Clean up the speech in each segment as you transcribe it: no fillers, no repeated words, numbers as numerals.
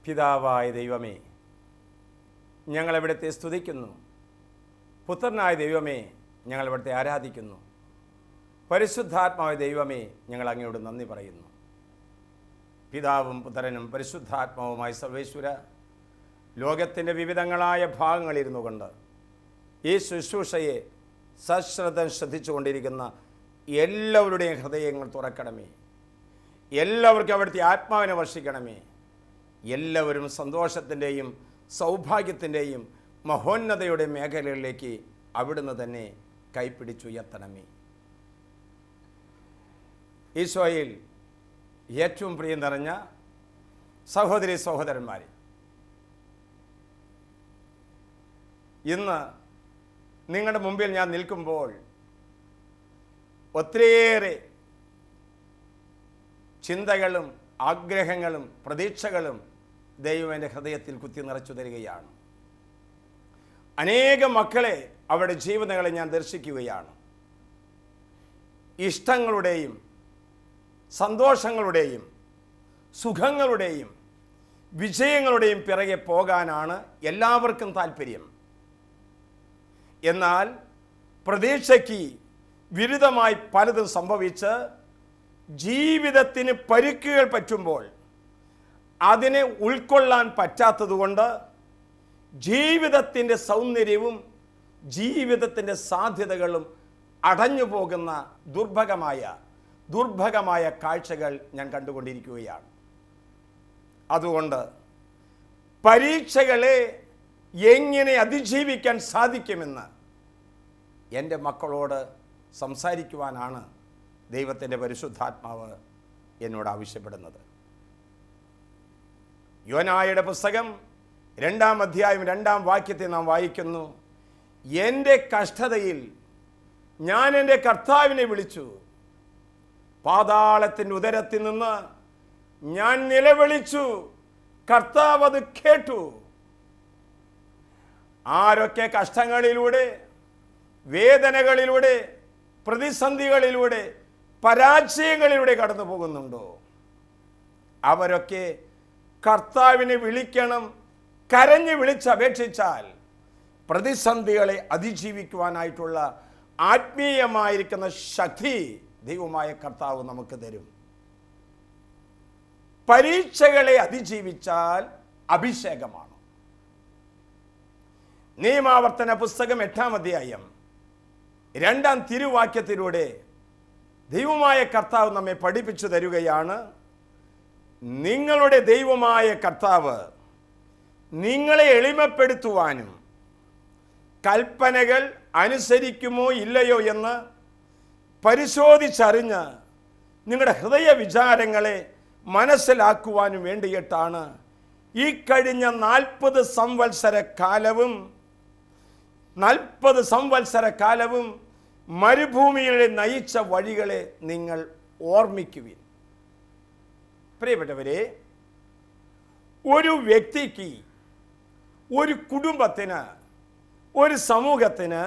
പിതാവായ ദൈവമേ, ഞങ്ങളെവിടുത്തെ സ്തുതിക്കുന്നു. പുത്രനായ ദൈവമേ, ഞങ്ങളെവിടുത്തെ ആരാധിക്കുന്നു. പരിശുദ്ധാത്മാവായ ദൈവമേ, ഞങ്ങൾ അങ്ങയോട് നന്ദി പറയുന്നു. പിതാവും പുത്രനും പരിശുദ്ധാത്മാവുമായ സർവേശ്വര, ലോകത്തിൻ്റെ വിവിധങ്ങളായ ഭാഗങ്ങളിരുന്നു കൊണ്ട് ഈ ശുശ്രൂഷയെ സശ്രദ്ധം ശ്രദ്ധിച്ചുകൊണ്ടിരിക്കുന്ന എല്ലാവരുടെയും ഹൃദയങ്ങൾ തുറക്കണമേ. എല്ലാവർക്കും അവിടുത്തെ ആത്മാവിനെ വർഷിക്കണമേ. എല്ലാവരും സന്തോഷത്തിൻ്റെയും സൗഭാഗ്യത്തിൻ്റെയും മഹോന്നതയുടെ മേഖലകളിലേക്ക് അവിടുന്ന് തന്നെ കൈപ്പിടിച്ചുയർത്തണമേ. ഈശോയിൽ ഏറ്റവും പ്രിയം നിറഞ്ഞ സഹോദരി സഹോദരന്മാരെ, ഇന്ന് നിങ്ങളുടെ മുമ്പിൽ ഞാൻ നിൽക്കുമ്പോൾ ഒത്തിരിയേറെ ചിന്തകളും ആഗ്രഹങ്ങളും പ്രതീക്ഷകളും ദൈവം എൻ്റെ ഹൃദയത്തിൽ കുത്തി നിറച്ചു തരികയാണ്. അനേകം മക്കളെ, അവരുടെ ജീവിതങ്ങളെ ഞാൻ ദർശിക്കുകയാണ്. ഇഷ്ടങ്ങളുടെയും സന്തോഷങ്ങളുടെയും സുഖങ്ങളുടെയും വിജയങ്ങളുടെയും പിറകെ പോകാനാണ് എല്ലാവർക്കും താല്പര്യം. എന്നാൽ പ്രതീക്ഷയ്ക്ക് വിരുദ്ധമായി പലതും സംഭവിച്ച് ജീവിതത്തിന് പരിക്കുകൾ പറ്റുമ്പോൾ അതിനെ ഉൾക്കൊള്ളാൻ പറ്റാത്തതുകൊണ്ട് ജീവിതത്തിൻ്റെ സൗന്ദര്യവും ജീവിതത്തിൻ്റെ സാധ്യതകളും അടഞ്ഞു പോകുന്ന ദുർഭഗമായ കാഴ്ചകൾ ഞാൻ കണ്ടുകൊണ്ടിരിക്കുകയാണ്. അതുകൊണ്ട് പരീക്ഷകളെ എങ്ങനെ അതിജീവിക്കാൻ സാധിക്കുമെന്ന് എൻ്റെ മക്കളോട് സംസാരിക്കുവാനാണ് ദൈവത്തിൻ്റെ പരിശുദ്ധാത്മാവ് എന്നോട് ആവശ്യപ്പെടുന്നത്. യോനായുടെ പുസ്തകം 2-ാം അധ്യായം 2-ാം വാക്യത്തെ നാം വായിക്കുന്നു. എൻ്റെ കഷ്ടതയിൽ ഞാൻ എൻ്റെ കർത്താവിനെ വിളിച്ചു, പാതാളത്തിൻ്റെ ഉദരത്തിൽ നിന്ന് ഞാൻ നിലവിളിച്ചു, കർത്താവ് അത് കേട്ടു. ആരൊക്കെ കഷ്ടങ്ങളിലൂടെ, വേദനകളിലൂടെ, പ്രതിസന്ധികളിലൂടെ, പരാജയങ്ങളിലൂടെ കടന്നു പോകുന്നുണ്ടോ, അവരൊക്കെ കർത്താവിനെ വിളിക്കണം. കരഞ്ഞു വിളിച്ചപേക്ഷിച്ചാൽ പ്രതിസന്ധികളെ അതിജീവിക്കുവാനായിട്ടുള്ള ആത്മീയമായിരിക്കുന്ന ശക്തി ദൈവമായ കർത്താവ് നമുക്ക് തരും. പരീക്ഷകളെ അതിജീവിച്ചാൽ അഭിഷേകമാണ്. നിയമാവർത്തന പുസ്തകം 8-ാം അധ്യായം 2-ാം തിരുവാക്യത്തിലൂടെ ദൈവമായ കർത്താവ് നമ്മെ പഠിപ്പിച്ചു തരികയാണ്. നിങ്ങളുടെ ദൈവമായ കർത്താവ് നിങ്ങളെ എളിമപ്പെടുത്തുവാനും കൽപ്പനകൾ അനുസരിക്കുമോ ഇല്ലയോ എന്ന് പരിശോധിച്ചറിഞ്ഞ് നിങ്ങളുടെ ഹൃദയ വിചാരങ്ങളെ മനസ്സിലാക്കുവാനും വേണ്ടിയിട്ടാണ് ഈ കഴിഞ്ഞ 40 സംവത്സര കാലവും മരുഭൂമിയിലെ നയിച്ച വഴികളെ നിങ്ങൾ ഓർമ്മിക്കുവിൻ. പ്രിയപ്പെട്ടവരെ, ഒരു വ്യക്തിക്ക്, ഒരു കുടുംബത്തിന്, ഒരു സമൂഹത്തിന്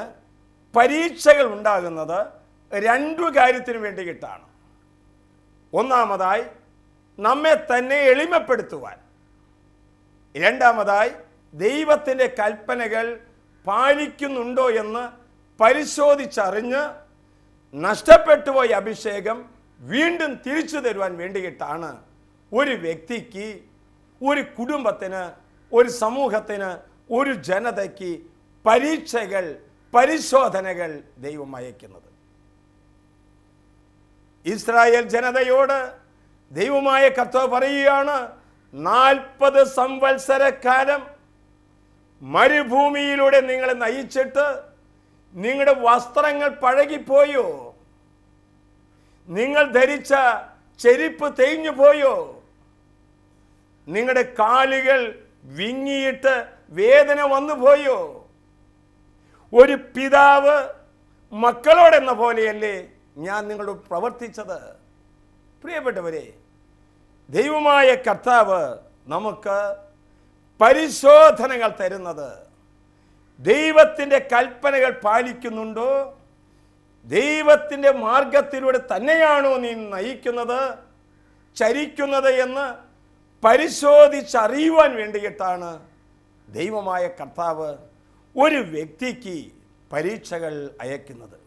പരീക്ഷകൾ ഉണ്ടാകുന്നത് 2 കാര്യത്തിന് വേണ്ടിയിട്ടാണ്. ഒന്നാമതായി നമ്മെ തന്നെ എളിമപ്പെടുത്തുവാൻ, രണ്ടാമതായി ദൈവത്തിൻ്റെ കൽപ്പനകൾ പാലിക്കുന്നുണ്ടോ എന്ന് പരിശോധിച്ചറിഞ്ഞ് നഷ്ടപ്പെട്ടുപോയ അഭിഷേകം വീണ്ടും തിരിച്ചു തരുവാൻ വേണ്ടിയിട്ടാണ് ഒരു വ്യക്തിക്ക്, ഒരു കുടുംബത്തിന്, ഒരു സമൂഹത്തിന്, ഒരു ജനതയ്ക്ക് പരീക്ഷകൾ, പരിശോധനകൾ ദൈവം അയക്കുന്നത്. ഇസ്രായേൽ ജനതയോട് ദൈവമായ കർത്താവ് പറയുകയാണ്, 40 സംവത്സരക്കാലം മരുഭൂമിയിലൂടെ നിങ്ങളെ നയിച്ചിട്ട് നിങ്ങളുടെ വസ്ത്രങ്ങൾ പഴകിപ്പോയോ? നിങ്ങൾ ധരിച്ച ചെരുപ്പ് തേഞ്ഞു പോയോ? നിങ്ങളുടെ കാലുകൾ വിങ്ങിയിട്ട് വേദന വന്നു പോയോ? ഒരു പിതാവ് മക്കളോടെന്ന പോലെയല്ലേ ഞാൻ നിങ്ങളോട് പ്രവർത്തിച്ചത്? പ്രിയപ്പെട്ടവരെ, ദൈവമായ കർത്താവ് നമുക്ക് പരിശോധനകൾ തരുന്നത് ദൈവത്തിൻ്റെ കൽപ്പനകൾ പാലിക്കുന്നുണ്ടോ, ദൈവത്തിൻ്റെ മാർഗത്തിലൂടെ തന്നെയാണോ നീ നയിക്കുന്നത്, ചരിക്കുന്നത് എന്ന് പരിശോധിച്ചറിയുവാൻ വേണ്ടിയിട്ടാണ് ദൈവമായ കർത്താവ് ഒരു വ്യക്തിക്ക് പരീക്ഷകൾ അയക്കുന്നത്.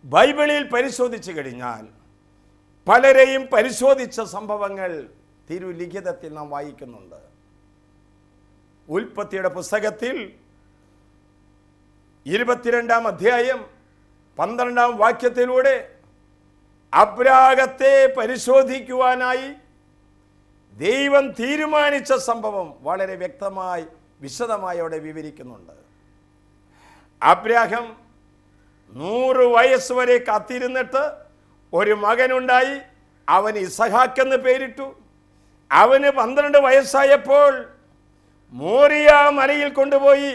ബൈബിളിൽ പരിശോധിച്ചു കഴിഞ്ഞാൽ പലരെയും പരിശോധിച്ച സംഭവങ്ങൾ തിരുലിഖിതത്തിൽ നാം വായിക്കുന്നുണ്ട്. ഉൽപ്പത്തിയുടെ പുസ്തകത്തിൽ 22-ാം അധ്യായം 12-ാം വാക്യത്തിലൂടെ അബ്രാഹത്തെ പരിശോധിക്കുവാനായി ദൈവം തീരുമാനിച്ച സംഭവം വളരെ വ്യക്തമായി വിശദമായി അവിടെ വിവരിക്കുന്നുണ്ട്. അബ്രാഹം 100 വയസ്സ് വരെ കാത്തിരുന്നിട്ട് ഒരു മകനുണ്ടായി. അവന് ഇസഹാക്ക് എന്ന് പേരിട്ടു. അവന് 12 വയസ്സായപ്പോൾ മോറിയ മലയിൽ കൊണ്ടുപോയി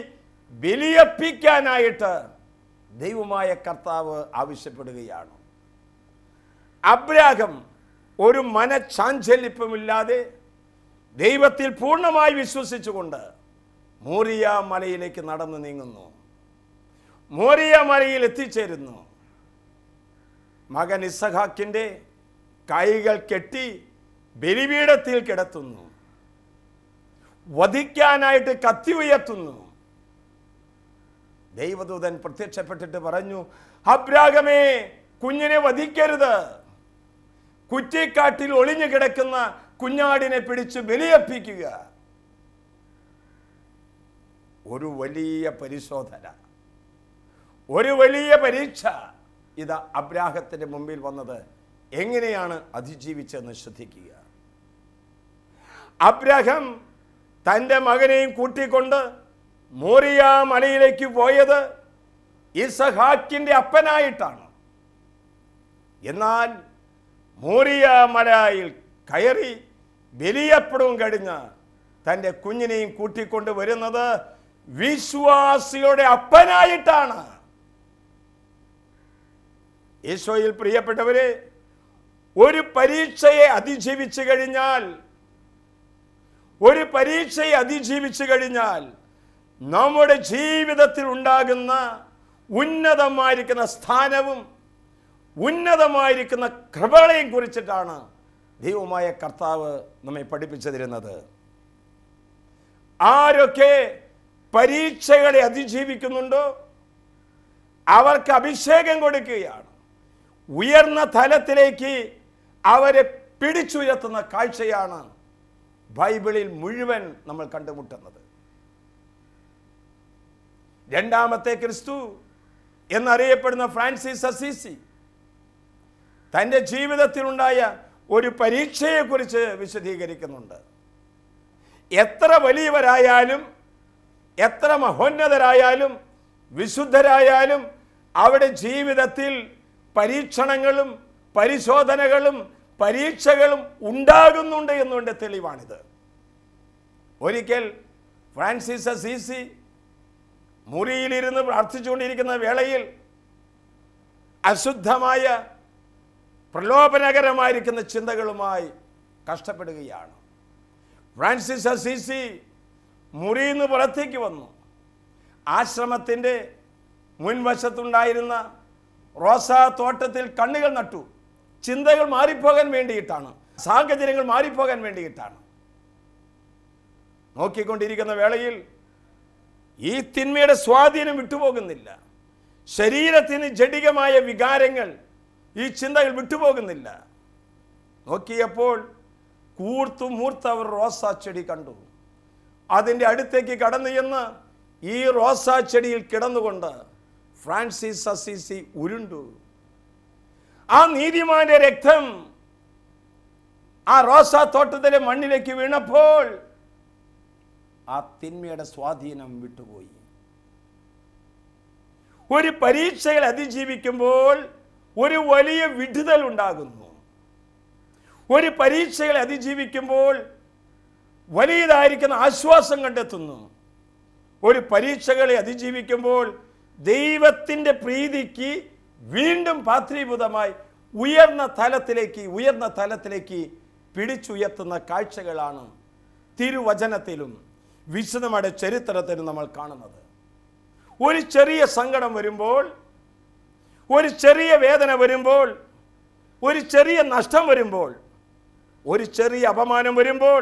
ബലിയർപ്പിക്കാനായിട്ട് ദൈവമായ കർത്താവ് ആവശ്യപ്പെടുകയാണ്. അബ്രാഹം ഒരു മനച്ചാഞ്ചല്യപ്പമില്ലാതെ ദൈവത്തിൽ പൂർണ്ണമായി വിശ്വസിച്ചുകൊണ്ട് മോറിയ മലയിലേക്ക് നടന്നു നീങ്ങുന്നു. മോറിയ മലയിൽ എത്തിച്ചേരുന്നു. മകൻ ഇസഹാക്കിൻ്റെ കൈകൾ കെട്ടി ബലിപീഠത്തിൽ കിടത്തുന്നു. വധിക്കാനായിട്ട് കത്തി ഉയർത്തുന്നു. ദൈവദൂതൻ പ്രത്യക്ഷപ്പെട്ടിട്ട് പറഞ്ഞു, അബ്രാഹമേ, കുഞ്ഞിനെ വധിക്കരുത്. കുറ്റിക്കാട്ടിൽ ഒളിഞ്ഞു കിടക്കുന്ന കുഞ്ഞാടിനെ പിടിച്ച് ബലിയർപ്പിക്കുക. ഒരു വലിയ പരിശോധന, ഒരു വലിയ പരീക്ഷ ഇത് അബ്രാഹത്തിന്റെ മുമ്പിൽ വന്നത്. എങ്ങനെയാണ് അതിജീവിച്ചെന്ന് ശ്രദ്ധിക്കുക. അബ്രാഹം തൻ്റെ മകനെയും കൂട്ടിക്കൊണ്ട് മോറിയ മലയിലേക്ക് പോയത് ഇസഹാക്കിൻ്റെ അപ്പനായിട്ടാണ്. എന്നാൽ മോറിയ മലയിൽ കയറി ബലിയർപ്പണവും കഴിഞ്ഞ് തൻ്റെ കുഞ്ഞിനെയും കൂട്ടിക്കൊണ്ട് വരുന്നത് വിശ്വാസിയുടെ അപ്പനായിട്ടാണ്. ഈശോയിൽ പ്രിയപ്പെട്ടവരെ, ഒരു പരീക്ഷയെ അതിജീവിച്ചു കഴിഞ്ഞാൽ നമ്മുടെ ജീവിതത്തിൽ ഉണ്ടാകുന്ന ഉന്നതമായിരിക്കുന്ന സ്ഥാനവും ഉന്നതമായിരിക്കുന്ന കൃപകളെയും കുറിച്ചിട്ടാണ് ദൈവമായ കർത്താവ് നമ്മെ പഠിപ്പിച്ചു തരുന്നത്. ആരൊക്കെ പരീക്ഷകളെ അതിജീവിക്കുന്നുണ്ടോ അവർക്ക് അഭിഷേകം കൊടുക്കുകയാണ്. ഉയർന്ന തലത്തിലേക്ക് അവരെ പിടിച്ചുയർത്തുന്ന കാഴ്ചയാണ് ബൈബിളിൽ മുഴുവൻ നമ്മൾ കണ്ടുമുട്ടുന്നത്. രണ്ടാമത്തെ ക്രിസ്തു എന്നറിയപ്പെടുന്ന ഫ്രാൻസിസ് അസീസി തൻ്റെ ജീവിതത്തിലുണ്ടായ ഒരു പരീക്ഷയെക്കുറിച്ച് വിശദീകരിക്കുന്നുണ്ട്. എത്ര വലിയവരായാലും, എത്ര മഹോന്നതരായാലും, വിശുദ്ധരായാലും അവിടെ ജീവിതത്തിൽ പരീക്ഷണങ്ങളും പരിശോധനകളും പരീക്ഷകളും ഉണ്ടാകുന്നുണ്ട് എന്നുകൊണ്ട് തെളിവാണിത്. ഒരിക്കൽ ഫ്രാൻസിസ് അസീസി മുറിയിലിരുന്ന് പ്രാർത്ഥിച്ചുകൊണ്ടിരിക്കുന്ന വേളയിൽ അശുദ്ധമായ പ്രലോഭനകരമായിരിക്കുന്ന ചിന്തകളുമായി കഷ്ടപ്പെടുകയാണ്. ഫ്രാൻസിസ് അസീസി മുറിയിൽ നിന്ന് പുറത്തേക്ക് വന്നു. ആശ്രമത്തിൻ്റെ മുൻവശത്തുണ്ടായിരുന്ന റോസാ തോട്ടത്തിൽ കണ്ണുകൾ നട്ടു. ചിന്തകൾ മാറിപ്പോകാൻ വേണ്ടിയിട്ടാണ്, സാഹചര്യങ്ങൾ മാറിപ്പോകാൻ വേണ്ടിയിട്ടാണ്. നോക്കിക്കൊണ്ടിരിക്കുന്ന വേളയിൽ ഈ തിന്മയുടെ സ്വാധീനം വിട്ടുപോകുന്നില്ല. ശരീരത്തിന് ജഡികമായ വികാരങ്ങൾ, ഈ ചിന്തകൾ വിട്ടുപോകുന്നില്ല. നോക്കിയപ്പോൾ കൂർത്തുമൂർത്ത ഒരു റോസാ ചെടി കണ്ടു. അതിൻ്റെ അടുത്തേക്ക് കടന്നു ചെന്ന് ഈ റോസാ ചെടിയിൽ കിടന്നുകൊണ്ട് ഫ്രാൻസിസ് അസീസി ഉരുണ്ടു. ആ നീതിമാന്റെ രക്തം ആ റോസാ തോട്ടത്തിലെ മണ്ണിലേക്ക് വീണപ്പോൾ ആ തിന്മയുടെ സ്വാധീനം വിട്ടുപോയി. ഒരു പരീക്ഷകൾ അതിജീവിക്കുമ്പോൾ ഒരു വലിയ വിടുതൽ ഉണ്ടാകുന്നു. ഒരു പരീക്ഷകളെ അതിജീവിക്കുമ്പോൾ വലിയതായിരിക്കുന്ന ആശ്വാസം കണ്ടെത്തുന്നു. ഒരു പരീക്ഷകളെ അതിജീവിക്കുമ്പോൾ ദൈവത്തിൻ്റെ പ്രീതിക്ക് വീണ്ടും പാത്രീഭൂതമായി ഉയർന്ന തലത്തിലേക്ക് പിടിച്ചുയർത്തുന്ന കാഴ്ചകളാണ് തിരുവചനത്തിലും വിശുദ്ധമായ ചരിത്രത്തിലും നമ്മൾ കാണുന്നത്. ഒരു ചെറിയ സങ്കടം വരുമ്പോൾ, ഒരു ചെറിയ വേദന വരുമ്പോൾ, ഒരു ചെറിയ നഷ്ടം വരുമ്പോൾ ഒരു ചെറിയ അപമാനം വരുമ്പോൾ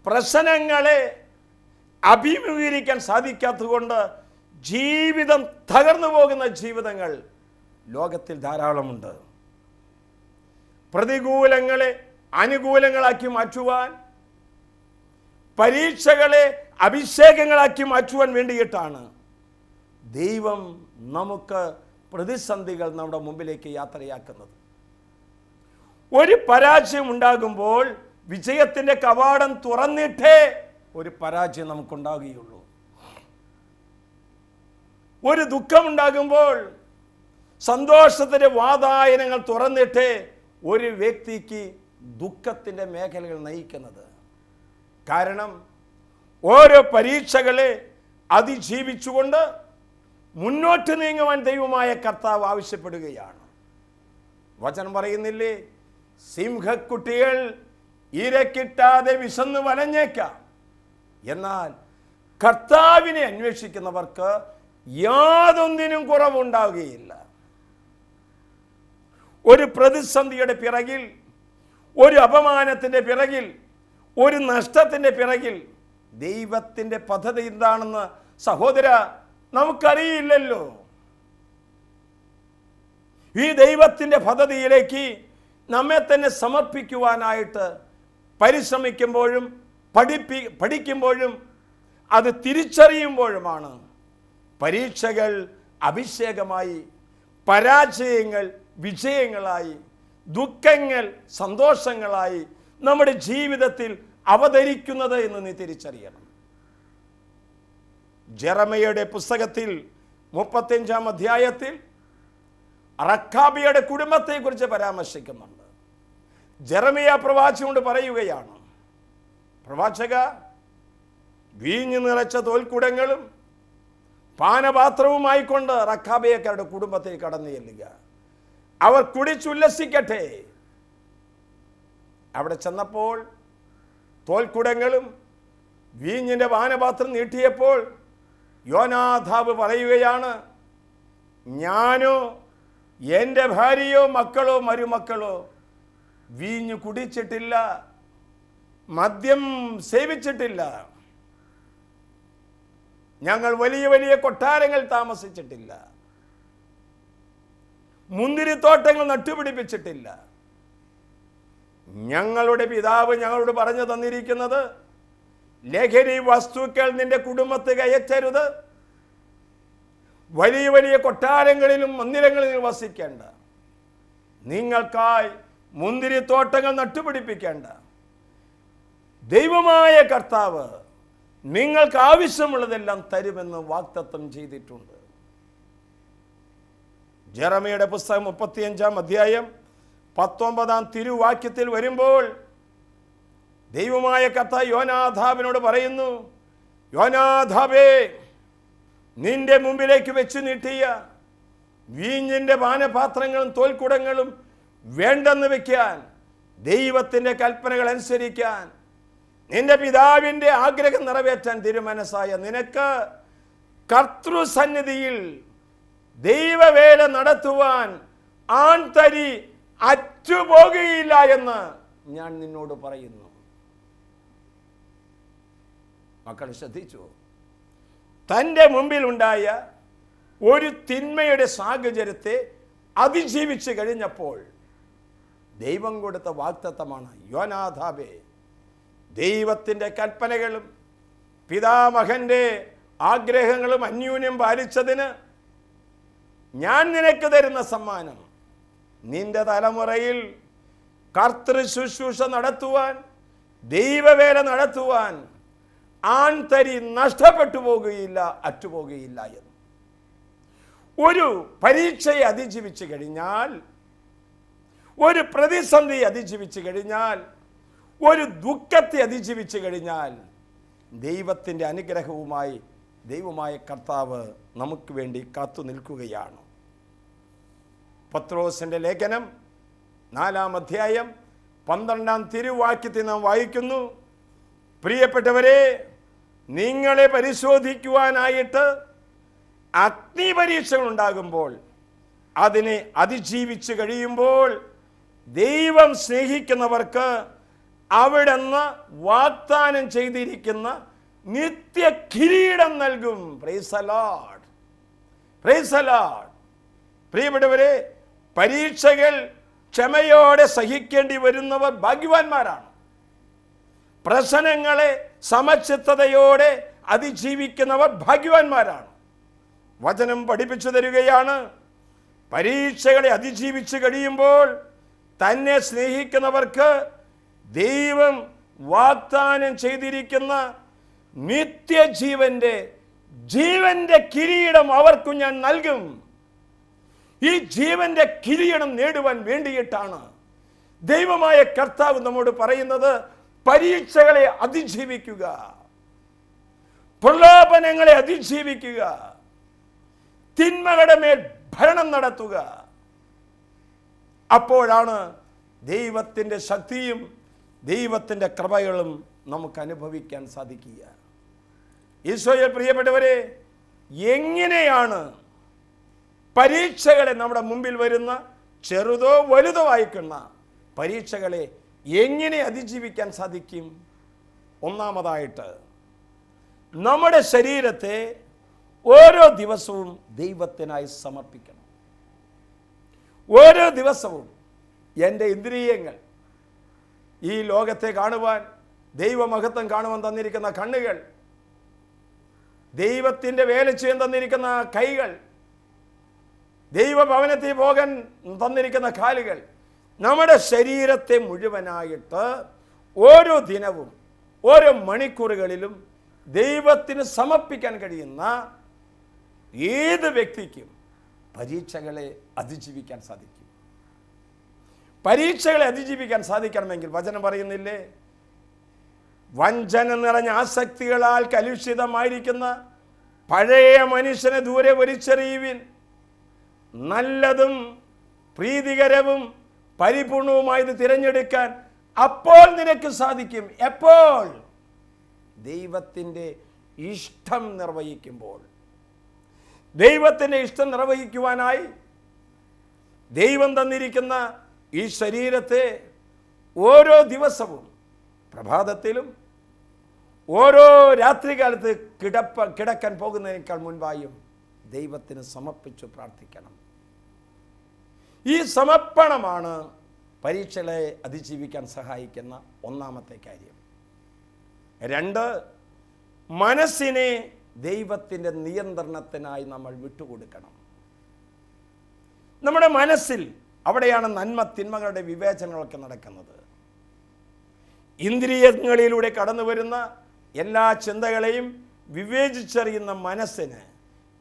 പ്രശ്നങ്ങളെ അഭിമുഖീകരിക്കാൻ സാധിക്കാത്തതുകൊണ്ട് ജീവിതം തകർന്നു പോകുന്ന ജീവിതങ്ങൾ ലോകത്തിൽ ധാരാളമുണ്ട്. പ്രതികൂലങ്ങളെ അനുകൂലങ്ങളാക്കി മാറ്റുവാൻ, പരീക്ഷകളെ അഭിഷേകങ്ങളാക്കി മാറ്റുവാൻ വേണ്ടിയിട്ടാണ് ദൈവം നമുക്ക് പ്രതിസന്ധികൾ നമ്മുടെ മുമ്പിലേക്ക് യാത്രയാക്കുന്നത്. ഒരു പരാജയം ഉണ്ടാകുമ്പോൾ വിജയത്തിൻ്റെ കവാടം തുറന്നിട്ടേ ഒരു പരാജയം നമുക്കുണ്ടാകുകയുള്ളൂ. ഒരു ദുഃഖമുണ്ടാകുമ്പോൾ സന്തോഷത്തിൻ്റെ വാതായനങ്ങൾ തുറന്നിട്ടേ ഒരു വ്യക്തിക്ക് ദുഃഖത്തിൻ്റെ മേഖലകൾ നയിക്കുന്നത്. കാരണം ഓരോ പരീക്ഷകളെ അതിജീവിച്ചുകൊണ്ട് മുന്നോട്ട് നീങ്ങുവാൻ ദൈവമായ കർത്താവ് ആവശ്യപ്പെടുകയാണ്. വചനം പറയുന്നില്ലേ, സിംഹക്കുട്ടികൾ ഇരക്കിട്ടാതെ വിശന്ന് വലഞ്ഞേക്കാം, എന്നാൽ കർത്താവിനെ അന്വേഷിക്കുന്നവർക്ക് യാതൊന്നിനും കുറവുണ്ടാവുകയില്ല. ഒരു പ്രതിസന്ധിയുടെ പിറകിൽ, ഒരു അപമാനത്തിൻ്റെ പിറകിൽ, ഒരു നഷ്ടത്തിൻ്റെ പിറകിൽ ദൈവത്തിൻ്റെ പദ്ധതി എന്താണെന്ന് സഹോദര നമുക്കറിയില്ലല്ലോ. ഈ ദൈവത്തിൻ്റെ പദ്ധതിയിലേക്ക് നമ്മെ തന്നെ സമർപ്പിക്കുവാനായിട്ട് പരിശ്രമിക്കുമ്പോഴും പഠിക്കുമ്പോഴും അത് തിരിച്ചറിയുമ്പോഴുമാണ് പരീക്ഷകൾ അഭിഷേകമായി, പരാജയങ്ങൾ വിജയങ്ങളായി, ദുഃഖങ്ങൾ സന്തോഷങ്ങളായി നമ്മുടെ ജീവിതത്തിൽ അവതരിക്കുന്നത് എന്ന് നീ തിരിച്ചറിയണം. ജെറമയയുടെ പുസ്തകത്തിൽ 35-ാം അധ്യായത്തിൽ റഖാബിയുടെ കുടുംബത്തെക്കുറിച്ച് പരാമർശിക്കുന്നുണ്ട്. ജെറമിയ പ്രവാചകനോട് പറയുകയാണ്, പ്രവാചക, വീഞ്ഞു നിറച്ച തോൽക്കുടങ്ങളും പാനപാത്രവുമായിക്കൊണ്ട് റഖാബിയക്കാരുടെ കുടുംബത്തിൽ കടന്നു ചെല്ലുക, അവർ കുടിച്ചുല്ലസിക്കട്ടെ. അവിടെ ചെന്നപ്പോൾ തോൽക്കുടങ്ങളും വീഞ്ഞിൻ്റെ പാനപാത്രം നീട്ടിയപ്പോൾ യോനാദാബ് പറയുകയാണ്, ഞാനോ എൻ്റെ ഭാര്യയോ മക്കളോ മരുമക്കളോ വീഞ്ഞു കുടിച്ചിട്ടില്ല, മദ്യം സേവിച്ചിട്ടില്ല, ഞങ്ങൾ വലിയ വലിയ കൊട്ടാരങ്ങൾ താമസിച്ചിട്ടില്ല, മുന്തിരിത്തോട്ടങ്ങൾ നട്ടുപിടിപ്പിച്ചിട്ടില്ല. ഞങ്ങളുടെ പിതാവ് ഞങ്ങളോട് പറഞ്ഞു തന്നിരിക്കുന്നത്, ലഹരി വസ്തുക്കൾ നിന്റെ കുടുംബത്തെ കയറ്റരുത്, വലിയ വലിയ കൊട്ടാരങ്ങളിലും മന്ദിരങ്ങളിലും വസിക്കേണ്ട, നിങ്ങൾക്കായി മുന്തിരിത്തോട്ടങ്ങൾ നട്ടുപിടിപ്പിക്കേണ്ട. ദൈവമായ കർത്താവ് നിങ്ങൾക്ക് ആവശ്യമുള്ളതെല്ലാം തരുമെന്ന് വാഗ്ദത്തം ചെയ്തിട്ടുണ്ട്. ജെറമിയയുടെ പുസ്തകം 35-ാം അധ്യായം 19-ാം തിരുവാക്യത്തിൽ വരുമ്പോൾ ദൈവമായ കർത്താവ് യോനാദാബിനോട് പറയുന്നു, യോനാദാബേ, നിന്റെ മുമ്പിലേക്ക് വെച്ച് നീട്ടിയ വീഞ്ഞിൻ്റെ പാനപാത്രങ്ങളും തോൽക്കുടങ്ങളും വേണ്ടെന്ന് വെക്കാൻ, ദൈവത്തിൻ്റെ കൽപ്പനകൾ അനുസരിക്കാൻ, നിന്റെ പിതാവിൻ്റെ ആഗ്രഹം നിറവേറ്റാൻ തിരുമനസ്സായ നിനക്ക് കർത്തൃസന്നിധിയിൽ ദൈവവേല നടത്തുവാൻ ആൺതരി അറ്റുപോകുകയില്ല എന്ന് ഞാൻ നിന്നോട് പറയുന്നു. മക്കൾ ശ്രദ്ധിച്ചു, തൻ്റെ മുമ്പിലുണ്ടായ ഒരു തിന്മയുടെ സാഹചര്യത്തെ അതിജീവിച്ച് കഴിഞ്ഞപ്പോൾ ദൈവം കൊടുത്ത വാഗ്ദത്തമാണ്, യോനാദാബേ, ദൈവത്തിൻ്റെ കൽപ്പനകളും പിതാമഹൻ്റെ ആഗ്രഹങ്ങളും അന്യോന്യം പാലിച്ചതിന് ഞാൻ നിനക്ക് തരുന്ന സമ്മാനം, നിന്റെ തലമുറയിൽ കർത്തൃ ശുശ്രൂഷ നടത്തുവാൻ, ദൈവവേല നടത്തുവാൻ ആൺതരി നഷ്ടപ്പെട്ടു പോകുകയില്ല, അറ്റുപോകുകയില്ല എന്ന്. ഒരു പരീക്ഷയെ അതിജീവിച്ച് കഴിഞ്ഞാൽ, ഒരു പ്രതിസന്ധി അതിജീവിച്ച് കഴിഞ്ഞാൽ, ഒരു ദുഃഖത്തെ അതിജീവിച്ച് കഴിഞ്ഞാൽ ദൈവത്തിൻ്റെ അനുഗ്രഹവുമായി ദൈവമായ കർത്താവ് നമുക്ക് വേണ്ടി കാത്തു നിൽക്കുകയാണ്. പത്രോസിൻ്റെ ലേഖനം 4-ാം അധ്യായം 12-ാം തിരുവാക്യത്തിൽ നാം വായിക്കുന്നു, പ്രിയപ്പെട്ടവരെ, നിങ്ങളെ പരിശോധിക്കുവാനായിട്ട് അഗ്നിപരീക്ഷകൾ ഉണ്ടാകുമ്പോൾ അതിനെ അതിജീവിച്ച് കഴിയുമ്പോൾ ദൈവം സ്നേഹിക്കുന്നവർക്ക് അവിടുന്ന് വാഗ്ദാനം ചെയ്തിരിക്കുന്ന നിത്യ കിരീടം നൽകും. Praise the Lord, praise the Lord. പ്രിയപ്പെട്ടവരെ, പരീക്ഷകൾ ക്ഷമയോടെ സഹിക്കേണ്ടി വരുന്നവർ ഭാഗ്യവാന്മാരാണ്. പ്രശ്നങ്ങളെ സമചിത്തതയോടെ അതിജീവിക്കുന്നവർ ഭാഗ്യവാന്മാരാണ്. വചനം പഠിപ്പിച്ചു തരികയാണ്, പരീക്ഷകളെ അതിജീവിച്ച് കഴിയുമ്പോൾ തന്നെ സ്നേഹിക്കുന്നവർക്ക് ദൈവം വാഗ്ദാനം ചെയ്തിരിക്കുന്ന ജീവന്റെ കിരീടം അവർക്ക് ഞാൻ നൽകും. ഈ ജീവന്റെ കിരീടം നേടുവാൻ വേണ്ടിയിട്ടാണ് ദൈവമായ കർത്താവ് നമ്മോട് പറയുന്നത്, പരീക്ഷകളെ അതിജീവിക്കുക, പ്രലോഭനങ്ങളെ അതിജീവിക്കുക, തിന്മകളുടെ മേൽ ഭരണം നടത്തുക. അപ്പോഴാണ് ദൈവത്തിൻ്റെ ശക്തിയും ദൈവത്തിൻ്റെ കൃപകളും നമുക്ക് അനുഭവിക്കാൻ സാധിക്കുക. ഈശോയിൽ പ്രിയപ്പെട്ടവരെ, എങ്ങനെയാണ് പരീക്ഷകളെ നമ്മുടെ മുമ്പിൽ വരുന്ന ചെറുതോ വലുതോ ആയിക്കുന്ന പരീക്ഷകളെ എങ്ങനെ അതിജീവിക്കാൻ സാധിക്കും? ഒന്നാമതായിട്ട് നമ്മുടെ ശരീരത്തെ ഓരോ ദിവസവും ദൈവത്തിനായി സമർപ്പിക്കണം. ഓരോ ദിവസവും എൻ്റെ ഇന്ദ്രിയങ്ങൾ, ഈ ലോകത്തെ കാണുവാൻ, ദൈവമഹത്വം കാണുവാൻ തന്നിരിക്കുന്ന കണ്ണുകൾ, ദൈവത്തിൻ്റെ വേല ചെയ്യാൻ തന്നിരിക്കുന്ന കൈകൾ, ദൈവഭവനത്തിൽ പോകാൻ തന്നിരിക്കുന്ന കാലുകൾ, നമ്മുടെ ശരീരത്തെ മുഴുവനായിട്ട് ഓരോ ദിനവും ഓരോ മണിക്കൂറുകളിലും ദൈവത്തിന് സമർപ്പിക്കാൻ കഴിയുന്ന ഏത് വ്യക്തിക്കും പരീക്ഷകളെ അതിജീവിക്കാൻ സാധിക്കും. പരീക്ഷകളെ അതിജീവിക്കാൻ സാധിക്കണമെങ്കിൽ വചനം പറയുന്നില്ലേ, വഞ്ചന നിറഞ്ഞ ആസക്തികളാൽ കലുഷിതമായിരിക്കുന്ന പഴയ മനുഷ്യനെ ദൂരെ വലിച്ചെറിയുവിൻ, നല്ലതും പ്രീതികരവും പരിപൂർണവുമായത് തിരഞ്ഞെടുക്കാൻ അപ്പോൾ നിനക്ക് സാധിക്കും. എപ്പോൾ? ദൈവത്തിൻ്റെ ഇഷ്ടം നിർവഹിക്കുമ്പോൾ. ദൈവത്തിൻ്റെ ഇഷ്ടം നിർവഹിക്കുവാനായി ദൈവം തന്നിരിക്കുന്ന ഈ ശരീരത്തെ ഓരോ ദിവസവും പ്രഭാതത്തിലും ഓരോ രാത്രികാലത്ത് കിടക്കാൻ പോകുന്നതിനേക്കാൾ മുൻപായും ദൈവത്തിന് സമർപ്പിച്ചു പ്രാർത്ഥിക്കണം. ഈ സമർപ്പണമാണ് പരീക്ഷകളെ അതിജീവിക്കാൻ സഹായിക്കുന്ന ഒന്നാമത്തെ കാര്യം. 2, മനസ്സിനെ ദൈവത്തിൻ്റെ നിയന്ത്രണത്തിനായി നമ്മൾ വിട്ടുകൊടുക്കണം. നമ്മുടെ മനസ്സിൽ അവിടെയാണ് നന്മ തിന്മകളുടെ വിവേചനങ്ങളൊക്കെ നടക്കുന്നത്. ഇന്ദ്രിയങ്ങളിലൂടെ കടന്നു വരുന്ന എല്ലാ ചിന്തകളെയും വിവേചിച്ചറിയുന്ന മനസ്സിന്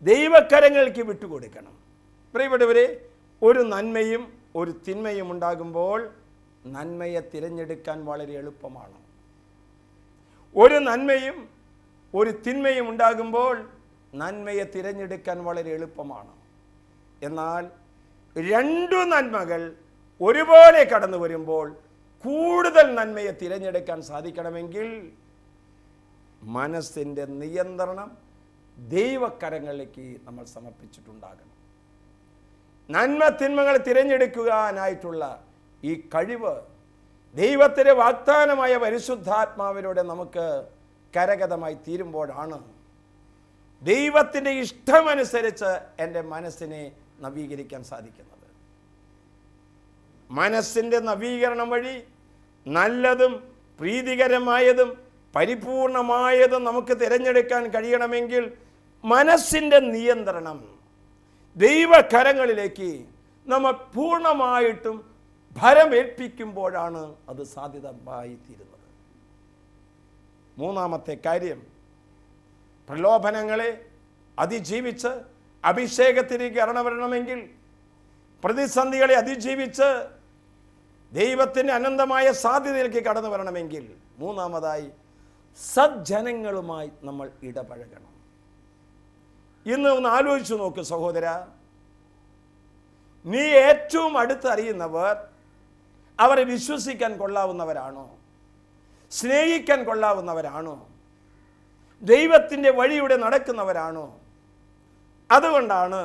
ദൈവകരങ്ങൾക്ക് വിട്ടുകൊടുക്കണം. പ്രിയപ്പെട്ടവരെ, ഒരു നന്മയും ഒരു തിന്മയും ഉണ്ടാകുമ്പോൾ നന്മയെ തിരഞ്ഞെടുക്കാൻ വളരെ എളുപ്പമാണ്. ഒരു നന്മയും ഒരു തിന്മയും ഉണ്ടാകുമ്പോൾ നന്മയെ തിരഞ്ഞെടുക്കാൻ വളരെ എളുപ്പമാണ്. എന്നാൽ 2 നന്മകൾ ഒരുപോലെ കടന്നു വരുമ്പോൾ കൂടുതൽ നന്മയെ തിരഞ്ഞെടുക്കാൻ സാധിക്കണമെങ്കിൽ മനസ്സിൻ്റെ നിയന്ത്രണം ദൈവകരങ്ങളിലേക്ക് നമ്മൾ സമർപ്പിച്ചിട്ടുണ്ടാകണം. നന്മ തിന്മകൾ തിരഞ്ഞെടുക്കാനായിട്ടുള്ള ഈ കഴിവ് ദൈവത്തിൻ്റെ വാഗ്ദാനമായ പരിശുദ്ധാത്മാവിലൂടെ നമുക്ക് കരഗതമായി തീരുമ്പോഴാണ് ദൈവത്തിൻ്റെ ഇഷ്ടമനുസരിച്ച് എൻ്റെ മനസ്സിനെ നവീകരിക്കാൻ സാധിക്കുന്നത്. മനസ്സിൻ്റെ നവീകരണം വഴി നല്ലതും പ്രീതികരമായതും പരിപൂർണമായതും നമുക്ക് തിരഞ്ഞെടുക്കാൻ കഴിയണമെങ്കിൽ മനസ്സിൻ്റെ നിയന്ത്രണം ദൈവകരങ്ങളിലേക്ക് നമ്മൾ പൂർണ്ണമായിട്ടും ഭരമേൽപ്പിക്കുമ്പോഴാണ് അത് സാധ്യതമായി തീരുന്നത്. മൂന്നാമത്തെ കാര്യം, പ്രലോഭനങ്ങളെ അതിജീവിച്ച് അഭിഷേകത്തിലേക്ക് ഇറങ്ങണമെങ്കിൽ, പ്രതിസന്ധികളെ അതിജീവിച്ച് ദൈവത്തിൻ്റെ അനന്തമായ സാധ്യതയിലേക്ക് കടന്നു വരണമെങ്കിൽ, മൂന്നാമതായി സജ്ജനങ്ങളുമായി നമ്മൾ ഇടപഴകണം. ഇന്ന് ഒന്ന് ആലോചിച്ചു നോക്ക് സഹോദര, നീ ഏറ്റവും അടുത്തറിയുന്നവർ അവരെ വിശ്വസിക്കാൻ കൊള്ളാവുന്നവരാണോ? സ്നേഹിക്കാൻ കൊള്ളാവുന്നവരാണോ? ദൈവത്തിൻ്റെ വഴിയുടെ നടക്കുന്നവരാണോ? അതുകൊണ്ടാണ്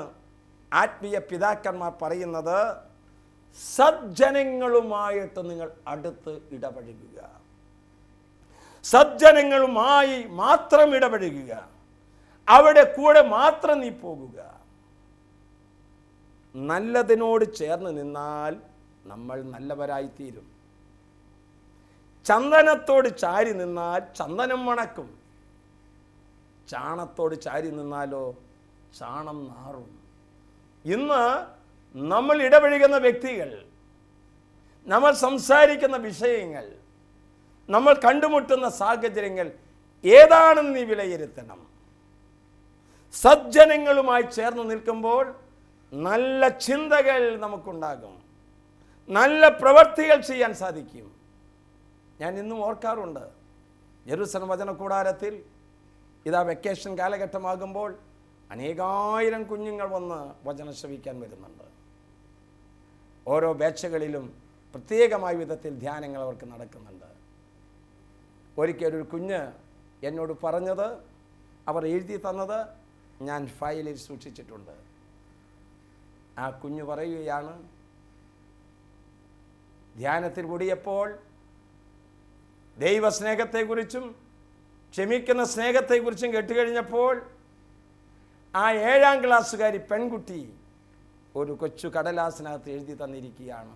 ആത്മീയ പിതാക്കന്മാർ പറയുന്നത്, സജ്ജനങ്ങളുമായിട്ട് നിങ്ങൾ അടുത്ത് ഇടപഴകുക. സജ്ജനങ്ങളുമായി മാത്രം ഇടപഴകുക. അവിടെ കൂടെ മാത്രം നീ പോകുക. നല്ലതിനോട് ചേർന്ന് നിന്നാൽ നമ്മൾ നല്ലവരായിത്തീരും. ചന്ദനത്തോട് ചാരി നിന്നാൽ ചന്ദനം മണക്കും. ചാണത്തോട് ചാരി നിന്നാലോ ചാണം നാറും. ഇന്ന് നമ്മൾ ഇടപഴകുന്ന വ്യക്തികൾ, നമ്മൾ സംസാരിക്കുന്ന വിഷയങ്ങൾ, നമ്മൾ കണ്ടുമുട്ടുന്ന സാഹചര്യങ്ങൾ ഏതാണെന്ന് നീ വിലയിരുത്തണം. സജ്ജനങ്ങളുമായി ചേർന്ന് നിൽക്കുമ്പോൾ നല്ല ചിന്തകൾ നമുക്കുണ്ടാകും, നല്ല പ്രവൃത്തികൾ ചെയ്യാൻ സാധിക്കും. ഞാൻ ഇന്നും ഓർക്കാറുണ്ട്, ജെറുസലേം വചന കൂടാരത്തിൽ ഇതാ വെക്കേഷൻ കാലഘട്ടമാകുമ്പോൾ അനേകായിരം കുഞ്ഞുങ്ങൾ വന്ന് വചനം ശ്രവിക്കാൻ വരുന്നുണ്ട്. ഓരോ ബാച്ചുകളിലും പ്രത്യേകമായ വിധത്തിൽ ധ്യാനങ്ങൾ അവർക്ക് നടക്കുന്നുണ്ട്. ഒരിക്കൽ ഒരു കുഞ്ഞ് എന്നോട് പറഞ്ഞത്, അവർ എഴുതി തന്നത് ഞാൻ ഫയലിൽ സൂക്ഷിച്ചിട്ടുണ്ട്. ആ കുഞ്ഞ് പറയുകയാണ്, ധ്യാനത്തിൽ കൂടിയപ്പോൾ ദൈവസ്നേഹത്തെക്കുറിച്ചും ക്ഷമിക്കുന്ന സ്നേഹത്തെക്കുറിച്ചും കേട്ടുകഴിഞ്ഞപ്പോൾ ആ 7ാം ക്ലാസ്സുകാരി പെൺകുട്ടി ഒരു കൊച്ചു കടലാസിനകത്ത് എഴുതി തന്നിരിക്കുകയാണ്,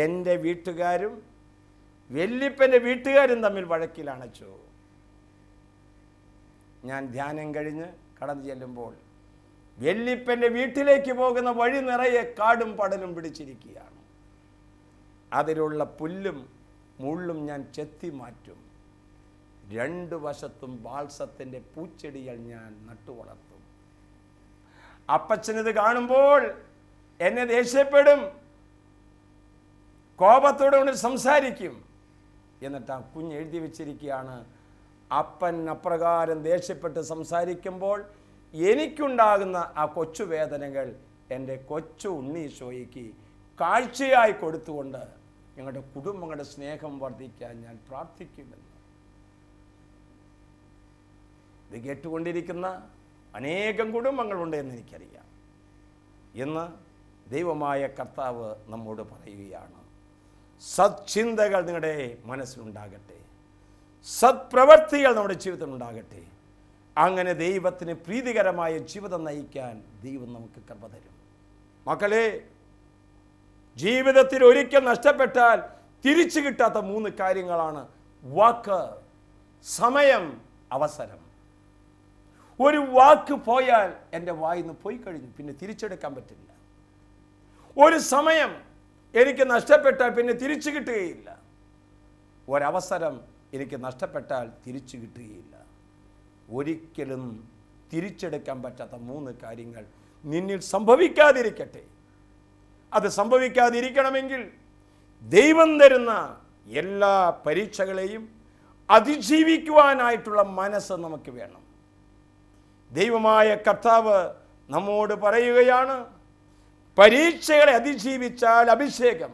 എൻ്റെ വീട്ടുകാരും വല്യപ്പൻ്റെ വീട്ടുകാരും തമ്മിൽ വഴക്കിലാണച്ചോ. ഞാൻ ധ്യാനം കഴിഞ്ഞ് കടന്നു ചെല്ലുമ്പോൾ വല്യപ്പൻ്റെ വീട്ടിലേക്ക് പോകുന്ന വഴി നിറയെ കാടും പടലും പിടിച്ചിരിക്കുകയാണ്. അതിലുള്ള പുല്ലും മുള്ളും ഞാൻ ചെത്തി മാറ്റും. 2 വശത്തും ബാൾസത്തിൻ്റെ പൂച്ചെടികൾ ഞാൻ നട്ടുവളർത്തും. അപ്പച്ചനിത് കാണുമ്പോൾ എന്നെ ദേഷ്യപ്പെടും, കോപത്തോടുകൂടി സംസാരിക്കും. എന്നിട്ട് ആ കുഞ്ഞ് എഴുതി വെച്ചിരിക്കുകയാണ്, അപ്പൻ അപ്രകാരം ദേഷ്യപ്പെട്ട് സംസാരിക്കുമ്പോൾ എനിക്കുണ്ടാകുന്ന ആ കൊച്ചു വേദനകൾ എൻ്റെ കൊച്ചു ഉണ്ണീശോയ്ക്ക് കാഴ്ചയായി കൊടുത്തുകൊണ്ട് ഞങ്ങളുടെ കുടുംബങ്ങളുടെ സ്നേഹം വർദ്ധിക്കാൻ ഞാൻ പ്രാർത്ഥിക്കുമെന്ന്. ഇത് കേട്ടുകൊണ്ടിരിക്കുന്ന അനേകം കുടുംബങ്ങളുണ്ട് എന്ന് എനിക്കറിയാം. ഇന്ന് ദൈവമായ കർത്താവ് നമ്മോട് പറയുകയാണ്, സത്ചിന്തകൾ നിങ്ങളുടെ മനസ്സിലുണ്ടാകട്ടെ, സത്പ്രവർത്തികൾ നമ്മുടെ ജീവിതത്തിൽ ഉണ്ടാകട്ടെ. അങ്ങനെ ദൈവത്തിന് പ്രീതികരമായ ജീവിതം നയിക്കാൻ ദൈവം നമുക്ക് കൃപ തരും. മക്കളെ, ജീവിതത്തിൽ ഒരിക്കൽ നഷ്ടപ്പെട്ടാൽ തിരിച്ചു കിട്ടാത്ത 3 കാര്യങ്ങളാണ് വാക്ക്, സമയം, അവസരം. ഒരു വാക്ക് പോയാൽ എൻ്റെ വായിൽ നിന്ന് പോയി കഴിഞ്ഞു, പിന്നെ തിരിച്ചെടുക്കാൻ പറ്റില്ല. ഒരു സമയം എനിക്ക് നഷ്ടപ്പെട്ടാൽ പിന്നെ തിരിച്ചു കിട്ടുകയില്ല. ഒരവസരം എനിക്ക് നഷ്ടപ്പെട്ടാൽ തിരിച്ചു കിട്ടുകയില്ല. ഒരിക്കലും തിരിച്ചെടുക്കാൻ പറ്റാത്ത 3 കാര്യങ്ങൾ നിന്നിൽ സംഭവിക്കാതിരിക്കട്ടെ. അത് സംഭവിക്കാതിരിക്കണമെങ്കിൽ ദൈവം തരുന്ന എല്ലാ പരീക്ഷകളെയും അതിജീവിക്കുവാനായിട്ടുള്ള മനസ്സ് നമുക്ക് വേണം. ദൈവമായ കർത്താവ് നമ്മോട് പറയുകയാണ്, പരീക്ഷകളെ അതിജീവിച്ചാൽ അഭിഷേകം,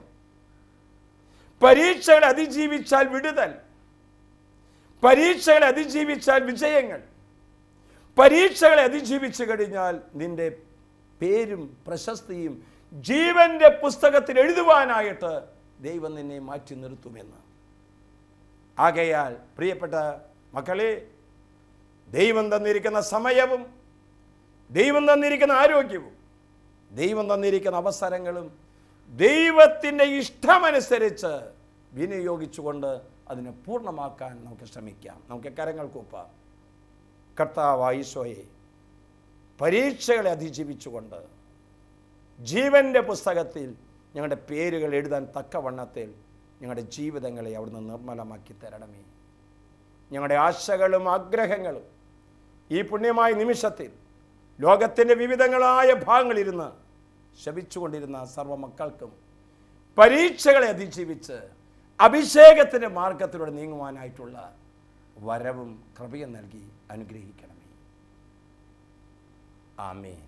പരീക്ഷകളെ അതിജീവിച്ചാൽ വിടുതൽ, പരീക്ഷകളെ അതിജീവിച്ചാൽ വിജയങ്ങൾ, പരീക്ഷകളെ അതിജീവിച്ചു കഴിഞ്ഞാൽ നിന്റെ പേരും പ്രശസ്തിയും ജീവന്റെ പുസ്തകത്തിൽ എഴുതുവാനായിട്ട് ദൈവം നിന്നെ മാറ്റി നിർത്തുമെന്ന്. ആകയാൽ പ്രിയപ്പെട്ട മക്കളെ, ദൈവം തന്നിരിക്കുന്ന സമയവും ദൈവം തന്നിരിക്കുന്ന ആരോഗ്യവും ദൈവം തന്നിരിക്കുന്ന അവസരങ്ങളും ദൈവത്തിൻ്റെ ഇഷ്ടമനുസരിച്ച് വിനിയോഗിച്ചുകൊണ്ട് അതിനെ പൂർണ്ണമാക്കാൻ നമുക്ക് ശ്രമിക്കാം. നമുക്ക് കരങ്ങൾ കൂപ്പാം. കർത്താവായ ഈശോയെ, പരീക്ഷകളെ അതിജീവിച്ചുകൊണ്ട് ജീവൻ്റെ പുസ്തകത്തിൽ ഞങ്ങളുടെ പേരുകൾ എഴുതാൻ തക്കവണ്ണത്തിൽ ഞങ്ങളുടെ ജീവിതങ്ങളെ അവിടുന്ന് നിർമ്മലമാക്കി തരണമേ. ഞങ്ങളുടെ ആശകളും ആഗ്രഹങ്ങളും ഈ പുണ്യമായ നിമിഷത്തിൽ ലോകത്തിൻ്റെ വിവിധങ്ങളായ ഭാഗങ്ങളിരുന്ന് ശപിച്ചുകൊണ്ടിരുന്ന സർവ്വമക്കൾക്കും പരീക്ഷകളെ അതിജീവിച്ച് അഭിഷേകത്തിൻ്റെ മാർഗത്തിലൂടെ നീങ്ങുവാനായിട്ടുള്ള വരവും കൃപയും നൽകി അനുഗ്രഹിക്കണമേ. ആമേൻ.